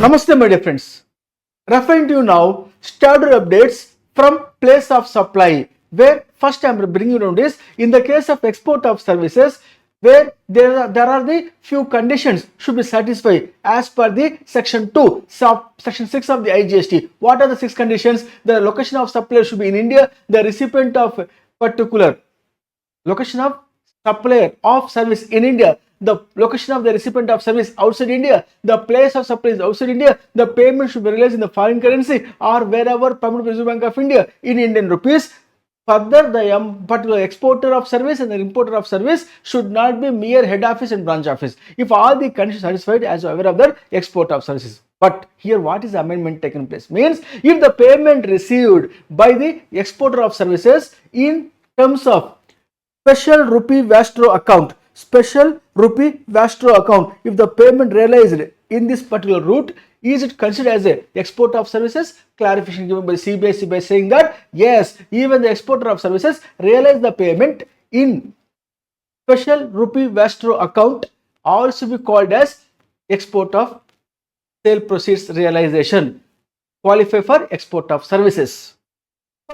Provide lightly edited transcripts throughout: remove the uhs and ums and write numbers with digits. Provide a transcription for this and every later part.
Namaste, my dear friends. Referring to you now, statutory updates from place of supply. Where first I am bringing you down is in the case of export of services, where there are the few conditions should be satisfied as per the section 2, section 6 of the IGST. What are the 6 conditions? The location of supplier should be in India. The recipient of particular location of supplier of service in India, the location of the recipient of service outside India, the place of supply is outside India, the payment should be realized in the foreign currency or wherever permitted by Reserve Bank of India in Indian rupees. Further, the particular exporter of service and the importer of service should not be mere head office and branch office. If all the conditions are satisfied, as you are aware of the export of services. But here what is the amendment taken place? Means if the payment received by the exporter of services in terms of special rupee Vastro account, if the payment realized in this particular route, is it considered as a export of services? Clarification given by CBSE by saying that yes, even the exporter of services realize the payment in special rupee Vastro account, also be called as export of sale proceeds realization, qualify for export of services.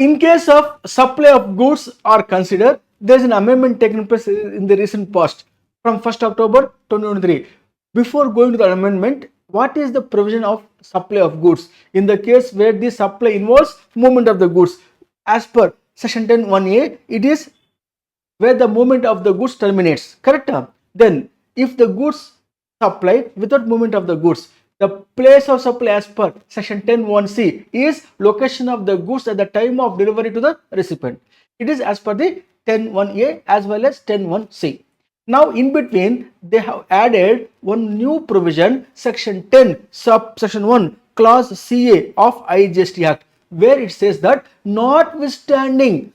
In case of supply of goods are considered, there is an amendment taken place in the recent past from 1st October 2023. Before going to the amendment, what is the provision of supply of goods? In the case where the supply involves movement of the goods, as per section 10(1)(a), it is where the movement of the goods terminates, correct? Then if the goods supplied without movement of the goods, the place of supply as per section 10(1)(c) is location of the goods at the time of delivery to the recipient. It is as per the 10(1)(a) as well as 10(1)(c). Now in between they have added one new provision, section 10 subsection 1 clause CA of IGST Act, where it says that notwithstanding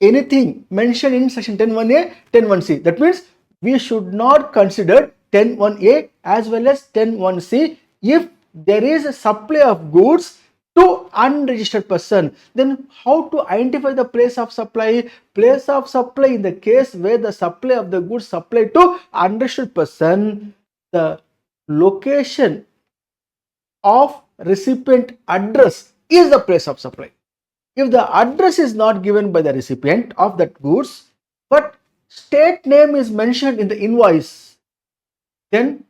anything mentioned in section 10(1)(a), 10(1)(c), that means we should not consider 10(1)(a) as well as 10(1)(c) if there is a supply of goods to unregistered person. Then how to identify the place of supply? Place of supply in the case where the supply of the goods supplied to unregistered person, the location of recipient address is the place of supply. If the address is not given by the recipient of that goods, but state name is mentioned in the invoice, then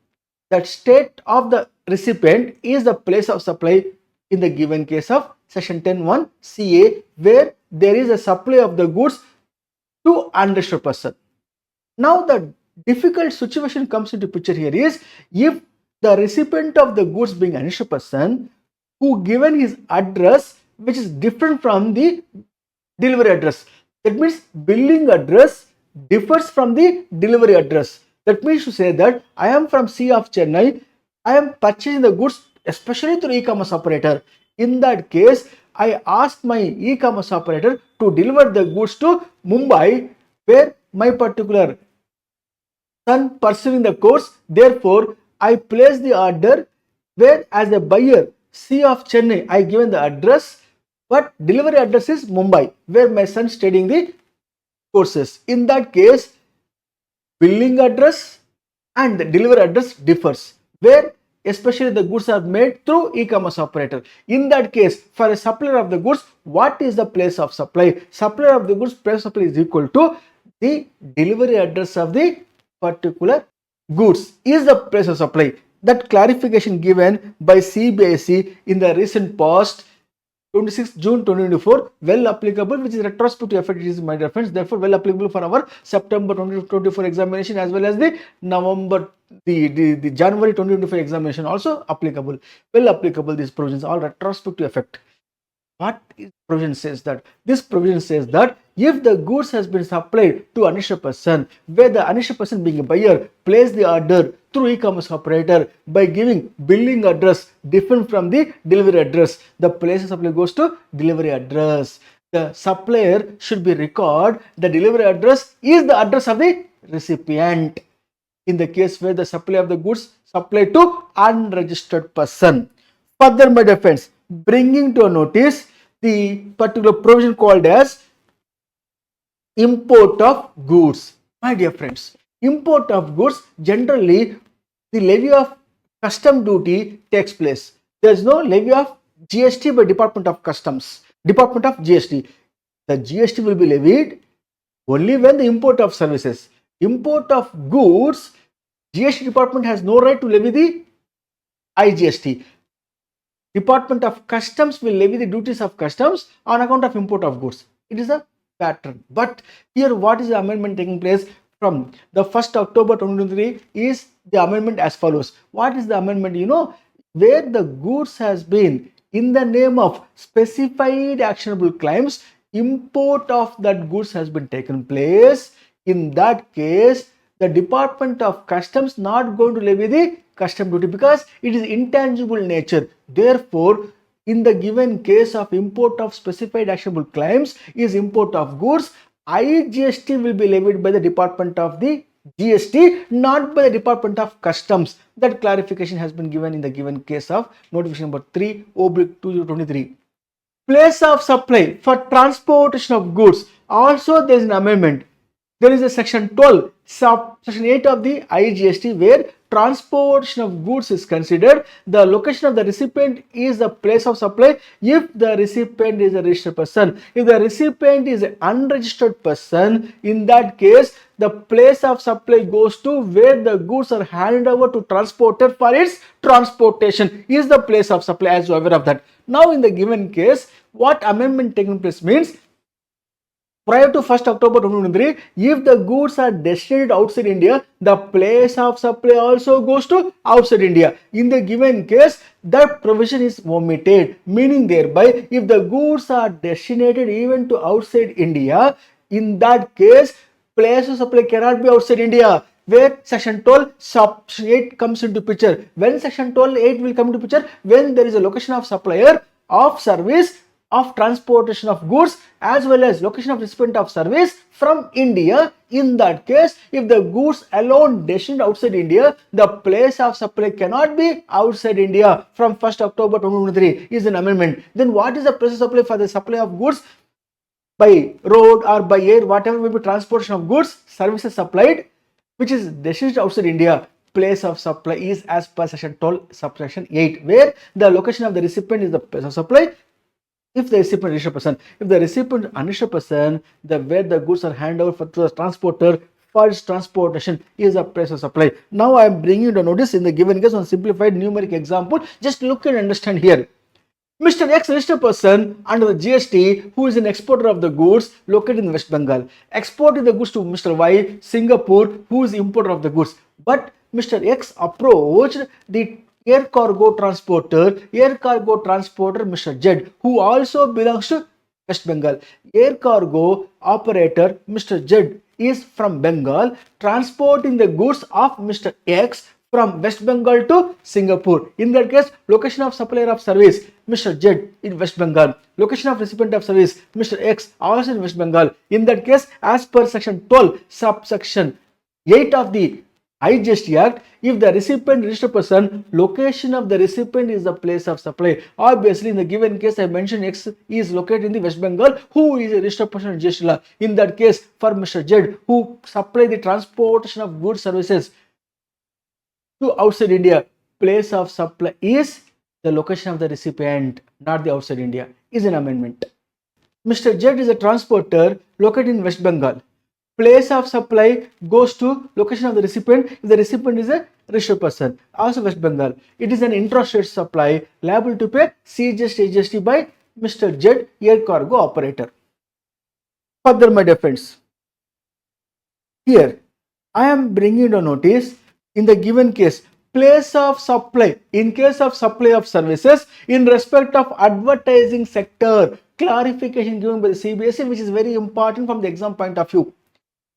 that state of the recipient is the place of supply in the given case of section 10(1) CA, where there is a supply of the goods to unregistered person. Now the difficult situation comes into picture here is if the recipient of the goods being an unregistered person who given his address which is different from the delivery address. That means billing address differs from the delivery address. That means to say that I am from C of Chennai, I am purchasing the goods especially through e-commerce operator. In that case, I ask my e-commerce operator to deliver the goods to Mumbai, where my particular son pursuing the course. Therefore, I place the order where as a buyer C of Chennai, I given the address, but delivery address is Mumbai, where my son studying the courses. In that case, billing address and the delivery address differs, where especially the goods are made through e-commerce operator. In that case, for a supplier of the goods, what is the place of supply? Supplier of the goods place of supply is equal to the delivery address of the particular goods is the place of supply. That clarification given by CBSE in the recent past 26 June 2024, well applicable, which is retrospective effect, is my dear friends. Therefore, well applicable for our September 2024 examination as well as the the January 2025 examination also applicable. Well applicable, these provisions all retrospective effect. What is provision says that? This provision says that if the goods has been supplied to unregistered person, where the unregistered person being a buyer place the order through e-commerce operator by giving billing address different from the delivery address, the place of supply goes to delivery address. The supplier should be record the delivery address is the address of the recipient in the case where the supply of the goods supplied to unregistered person. Further, my dear friends, bringing to a notice the particular provision called as import of goods. My dear friends, import of goods, generally the levy of custom duty takes place. There is no levy of GST by Department of Customs, Department of GST. The GST will be levied only when the import of services. Import of goods, GST department has no right to levy the IGST. Department of Customs will levy the duties of customs on account of import of goods. It is a pattern. But here, what is the amendment taking place from the 1st October 2023 is the amendment as follows. What is the amendment? Where the goods has been in the name of specified actionable claims, import of that goods has been taken place. In that case, the Department of Customs not going to levy the custom duty because it is intangible nature. Therefore, in the given case of import of specified actionable claims is import of goods, IGST will be levied by the Department of the GST, not by the Department of Customs. That clarification has been given in the given case of notification number 3/2023. Place of supply for transportation of goods. Also, there is an amendment. There is a section 12, section 8 of the IGST where transportation of goods is considered. The location of the recipient is the place of supply if the recipient is a registered person. If the recipient is an unregistered person, in that case, the place of supply goes to where the goods are handed over to transporter for its transportation is the place of supply, as you are aware of that. Now, in the given case, what amendment taking place means, prior to 1st October 2023, if the goods are destined outside India, the place of supply also goes to outside India. In the given case, that provision is omitted, meaning thereby, if the goods are destinated even to outside India, in that case, place of supply cannot be outside India. Where section 12 section 8 comes into picture. When section 12(8) will come into picture, when there is a location of supplier of service of transportation of goods as well as location of recipient of service from India. In that case, if the goods alone destined outside India, the place of supply cannot be outside India from 1st October 2023 is an amendment. Then what is the place of supply for the supply of goods? By road or by air, whatever may be transportation of goods, services supplied, which is destined outside India, place of supply is as per section 12 subsection 8, where the location of the recipient is the place of supply. If the recipient is a registered person, if the recipient is unregistered person, where the goods are handed over to the transporter for its transportation is a place of supply. Now I am bringing you the notice in the given case on simplified numeric example. Just look and understand here. Mr. X registered person under the GST who is an exporter of the goods located in West Bengal, exported the goods to Mr. Y, Singapore, who is importer of the goods. But Mr. X approached the air cargo transporter Mr. Z, who also belongs to West Bengal. Air cargo operator Mr. Z is from Bengal, transporting the goods of Mr. X from West Bengal to Singapore. In that case, location of supplier of service Mr. Z in West Bengal, location of recipient of service Mr. X also in West Bengal. In that case, as per section 12 subsection 8 of the IGST Act, if the recipient registered person, location of the recipient is the place of supply. Obviously, in the given case, I mentioned X is located in the West Bengal, who is a registered person in GST law. In that case, for Mr. Z, who supply the transportation of goods services to outside India, place of supply is the location of the recipient, not the outside India, is an amendment. Mr. Z is a transporter located in West Bengal. Place of supply goes to location of the recipient if the recipient is a registered person, also West Bengal. It is an intrastate supply liable to pay CGST, AGST by Mr. Z, air cargo operator. Further, my dear friends, here I am bringing a notice in the given case, place of supply in case of supply of services in respect of advertising sector, clarification given by the CBSE, which is very important from the exam point of view.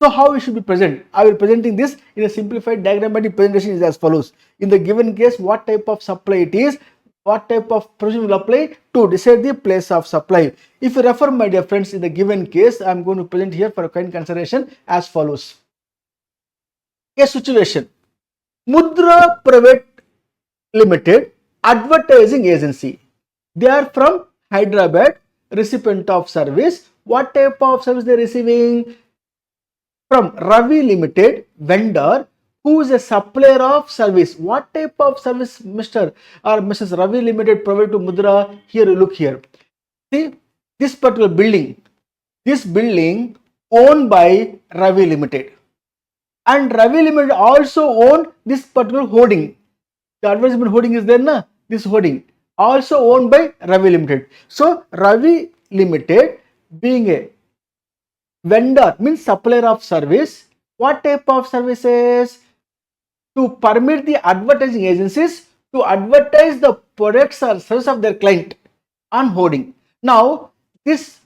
So how we should be present? I will presenting this in a simplified diagrammatic presentation is as follows. In the given case, what type of supply it is, what type of provision will apply to decide the place of supply. If you refer, my dear friends, in the given case, I am going to present here for a kind consideration as follows. A situation. Mudra Private Limited advertising agency. They are from Hyderabad, recipient of service. What type of service they are receiving? From Ravi Limited, vendor, who is a supplier of service. What type of service Mr. or Mrs. Ravi Limited provide to Mudra? Here, look here. See, this particular building, owned by Ravi Limited, and Ravi Limited also owned this particular hoarding. The advertisement hoarding is there, na? This hoarding also owned by Ravi Limited. So Ravi Limited being a vendor means supplier of service. What type of services? To permit the advertising agencies to advertise the products or services of their client on hoarding. Now, this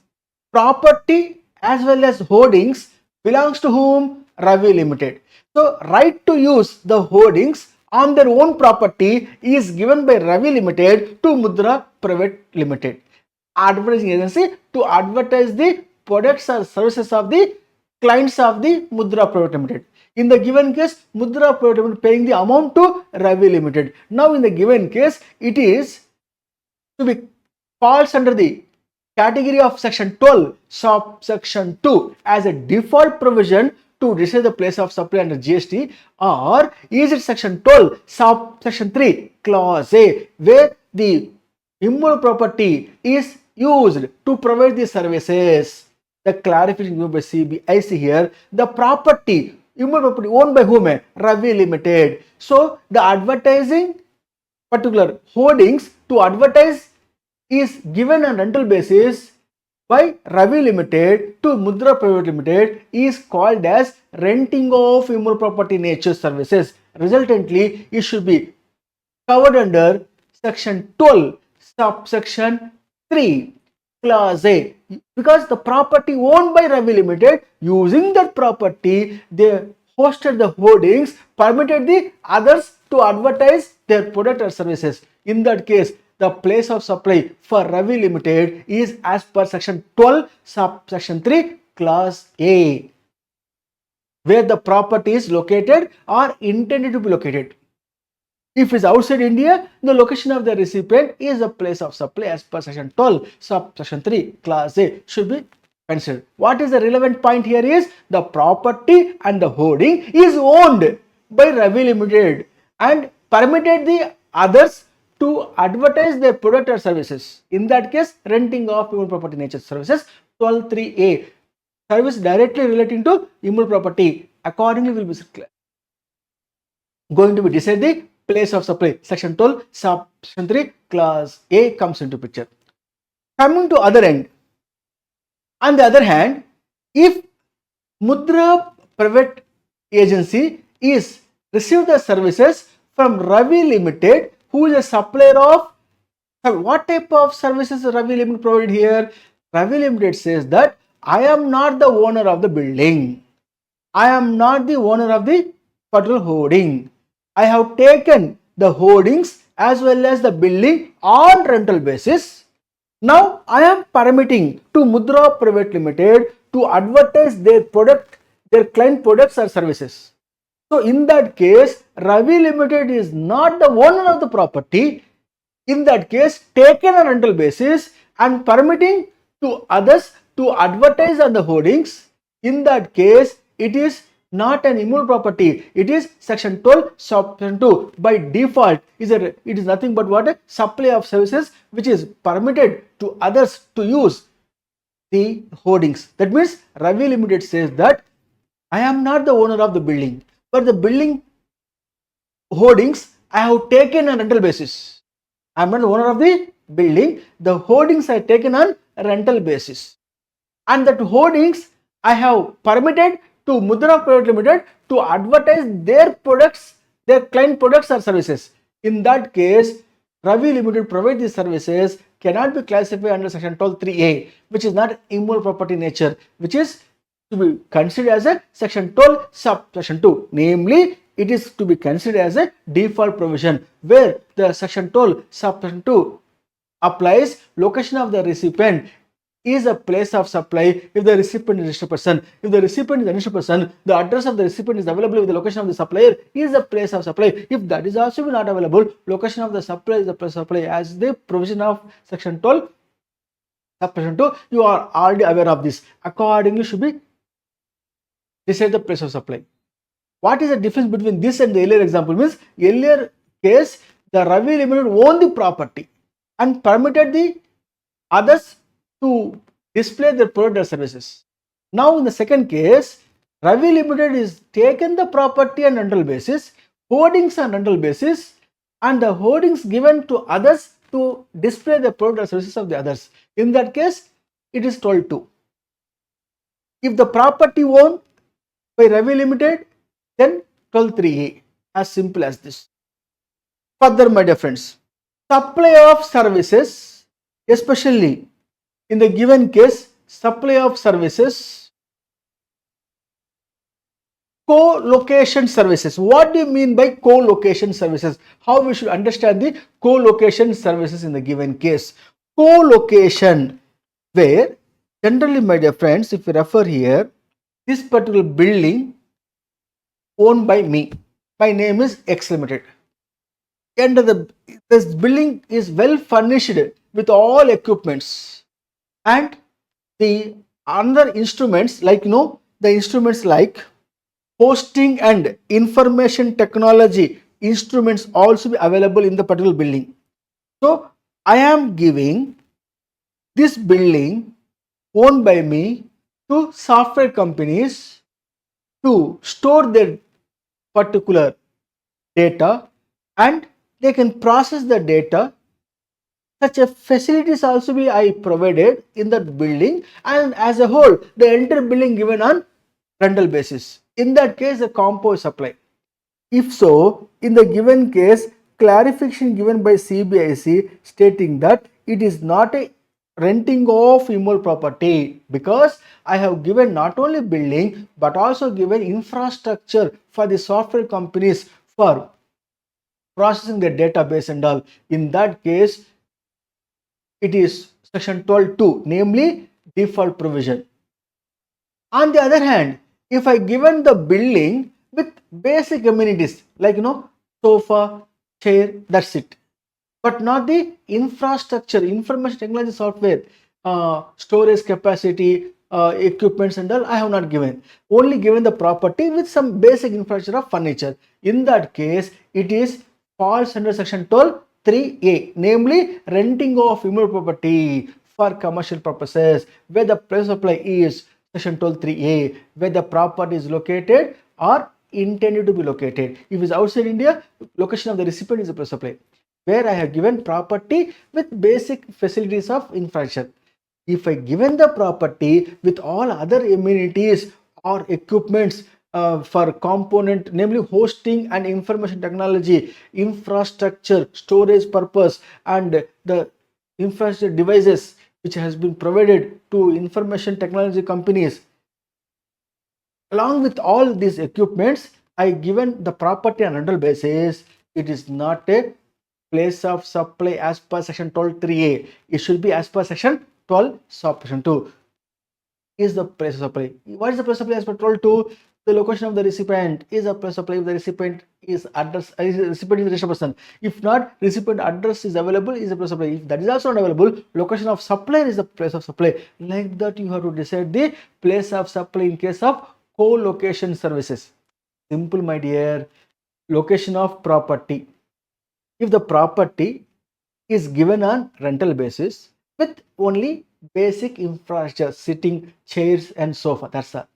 property as well as hoardings belongs to whom? Ravi Limited. So, right to use the hoardings on their own property is given by Ravi Limited to Mudra Private Limited, advertising agency, to advertise the products or services of the clients of the Mudra Private Limited. In the given case, Mudra Private Limited paying the amount to Ravi Limited. Now, in the given case, it is to be falls under the category of section 12 subsection 2 as a default provision to decide the place of supply under GST, or is it section 12 subsection 3 clause A, where the immovable property is used to provide the services? The clarification given by CBIC here, the property, immovable property owned by whom? Ravi Limited. So the advertising particular hoardings to advertise is given on rental basis by Ravi Limited to Mudra Private Limited is called as renting of immovable property nature services. Resultantly, it should be covered under section 12 subsection 3 clause A, because the property owned by Ravi Limited, using that property they hosted the hoardings, permitted the others to advertise their product or services. In that case, the place of supply for Ravi Limited is as per section 12 subsection 3 clause A, where the property is located or intended to be located. If it is outside India, the location of the recipient is the place of supply as per section 12 subsection 3 clause A should be considered. What is the relevant point here is the property and the hoarding is owned by Ravi Limited and permitted the others to advertise their product or services. In that case, renting of immovable property nature services 12(3)(a), service directly relating to immovable property accordingly will be going to be decide the place of supply. Section 12 subsection 3 clause A comes into picture. Coming to other end, on the other hand, if Mudra Private Agency is received the services from Ravi Limited, who is a supplier of what type of services Ravi Limited provided here? Ravi Limited says that I am not the owner of the building. I am not the owner of the particular hoarding. I have taken the hoardings as well as the building on rental basis. Now I am permitting to Mudra Private Limited to advertise their product, their client products or services. So in that case, Ravi Limited is not the owner of the property. In that case, taken on rental basis and permitting to others to advertise on the hoardings. In that case, it is not an immovable property. It is section 12 subsection 2 by default. It is nothing but what? A supply of services which is permitted to others to use the hoardings. That means Ravi Limited says that I am not the owner of the building, but the building hoardings I have taken on rental basis. I am not the owner of the building. The hoardings I taken on rental basis, and that hoardings I have permitted to Mudra Private Limited to advertise their products, their client products or services. In that case, Ravi Limited provide these services cannot be classified under section 12(3)(a), which is not immovable property nature, which is to be considered as a section 12 subsection 2. Namely, it is to be considered as a default provision where the section 12 subsection 2 applies. Location of the recipient is a place of supply if the recipient is a registered person. If the recipient is a registered person, the address of the recipient is available with the location of the supplier is the place of supply. If that is also not available, location of the supplier is the place of supply as the provision of section 12 subsection 2. You are already aware of this. Accordingly, should be decide the place of supply. What is the difference between this and the earlier example? Means earlier case, the Ravi Limited owned the property and permitted the others to display their product or services. Now in the second case, Ravi Limited is taken the property on rental basis, hoardings on rental basis, and the hoardings given to others to display the product or services of the others. In that case, it is told to. If the property owned by Ravi Limited, then 12(3)(a), as simple as this. Further, my dear friends, supply of services, especially in the given case, supply of services, co-location services. What do you mean by co-location services? How we should understand the co-location services in the given case? Co-location, where generally, my dear friends, if you refer here, this particular building owned by me, my name is X Limited, and this building is well furnished with all equipments, and the other instruments like the instruments like hosting and information technology instruments also be available in the particular building. So I am giving this building owned by me to software companies to store their particular data, and they can process the data. Such a facilities also be I provided in that building, and as a whole the entire building given on rental basis. In that case, the compo supply. If so, in the given case, clarification given by CBIC stating that it is not a renting of immovable property, because I have given not only building but also given infrastructure for the software companies for processing the database and all. In that case, it is section 12(2), namely default provision. On the other hand, if I given the building with basic amenities like sofa, chair, that's it, but not the infrastructure, information technology software, storage capacity, equipments and all, I have not given. Only given the property with some basic infrastructure of furniture. In that case, it is falls under section 12(3)(a), namely renting of immovable property for commercial purposes, where the place of supply is section 12(3)(a), where the property is located or intended to be located. If it is outside India, location of the recipient is the place of supply, where I have given property with basic facilities of infrastructure. If I given the property with all other amenities or equipments for component, namely hosting and information technology, infrastructure, storage purpose, and the infrastructure devices which has been provided to information technology companies, along with all these equipments, I given the property on rental basis, it is not a place of supply as per section 12(3)(a). It should be as per section 12 subsection 2 is the place of supply. What is the place of supply as per 12(2)? The location of the recipient is a place of supply if the recipient is address, recipient is the registered person. If not, recipient address is available, is a place of supply. If that is also not available, location of supplier is the place of supply. Like that, you have to decide the place of supply in case of co-location services. Simple, my dear. Location of property. If the property is given on rental basis with only basic infrastructure, sitting, chairs and sofa, that's all,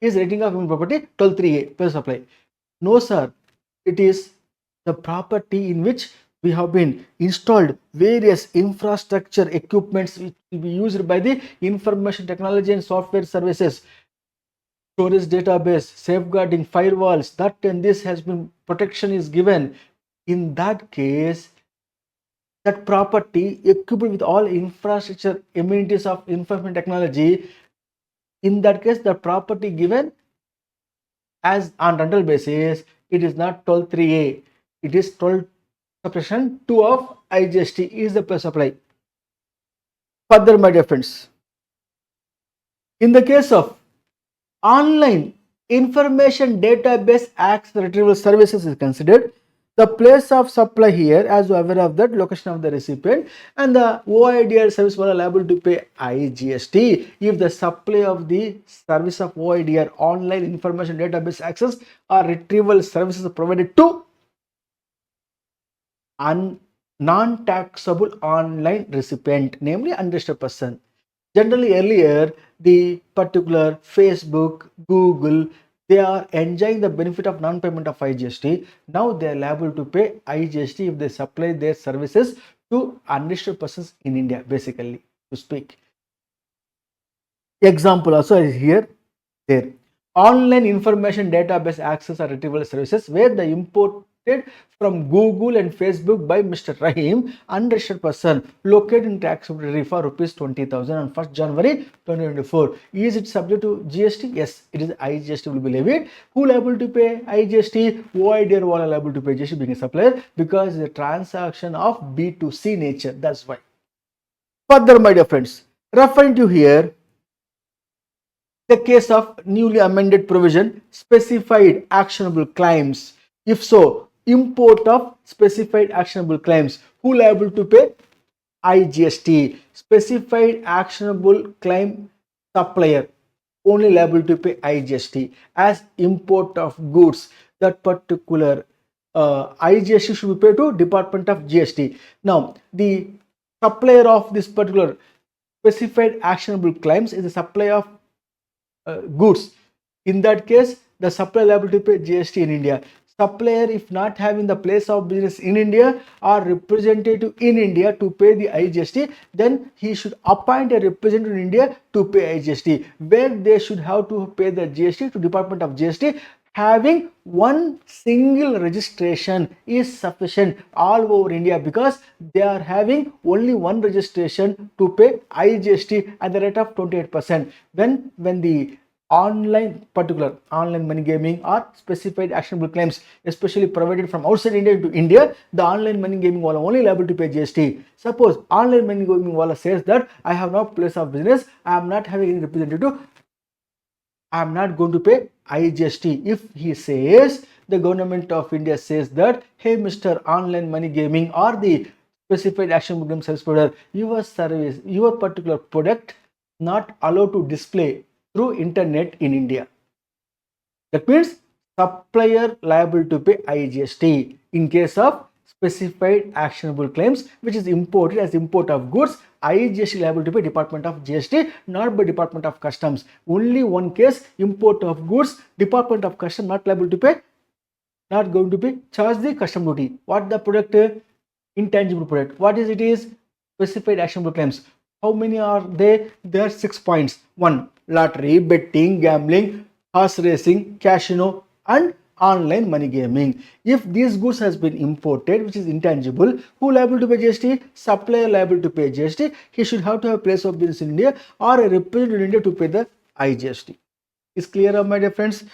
is renting of property 12(3)(a), place supply. No sir, it is the property in which we have been installed various infrastructure equipments which will be used by the information technology and software services, storage database, safeguarding, firewalls, that and this has been protection is given. In that case, that property equipped with all infrastructure amenities of information technology, in that case the property given as on rental basis, it is not 12(3)(a), it is 12 subsection 2 of IGST is the place supply. Further, my dear friends, in the case of online information database access retrieval services is considered, The place of supply here, as you are aware of that, location of the recipient, and the OIDR service provider liable to pay IGST if the supply of the service of OIDR, online information database access or retrieval services provided to non-taxable online recipient, namely unregistered person. Generally, earlier, the particular Facebook, Google, they are enjoying the benefit of non-payment of IGST. Now they are liable to pay IGST if they supply their services to unregistered persons in India, basically, to speak. Example also is here, there. Online information database access or retrieval services where the imported from Google and Facebook by Mr. Rahim, unregistered person, located in tax subsidiary for rupees 20,000 on 1st January 2024. Is it subject to GST? Yes, it is. IGST will be levied. Who liable to pay IGST? OIDR wala liable to pay GST being a supplier because the transaction of B2C nature. That's why. Further, my dear friends, referring to here, the case of newly amended provision, specified actionable claims. If so, import of specified actionable claims, who liable to pay? IGST. Specified actionable claim supplier only liable to pay IGST. As import of goods, that particular IGST should be paid to Department of GST. Now, the supplier of this particular specified actionable claims is the supplier of goods. In that case, the supplier liable to pay GST in India. Supplier, if not having the place of business in India or representative in India to pay the IGST, then he should appoint a representative in India to pay IGST, where they should have to pay the GST to Department of GST. Having one single registration is sufficient all over India because they are having only one registration to pay IGST at the rate of 28%. When the particular online money gaming or specified actionable claims, especially provided from outside India to India, the online money gaming wala only liable to pay GST. Suppose online money gaming wala says that I have no place of business, I am not having any representative, I am not going to pay IGST. If he says, the government of India says that, hey, Mr. Online Money Gaming or the specified action program service provider, your service, your particular product not allowed to display through internet in India. That means supplier liable to pay IGST in case of specified actionable claims which is imported as import of goods. IGST liable to pay Department of GST, not by Department of Customs. Only one case, import of goods, Department of Customs not liable to pay, not going to pay, charge the custom duty. What the product? Intangible product. What is it? Is specified actionable claims. How many are they? There are 6 points. 1. Lottery, betting, gambling, horse racing, casino, and online money gaming. If these goods has been imported, which is intangible, who liable to pay GST? Supplier liable to pay GST. He should have to have place of business in India or a representative in India to pay the IGST. Is clear, my dear friends?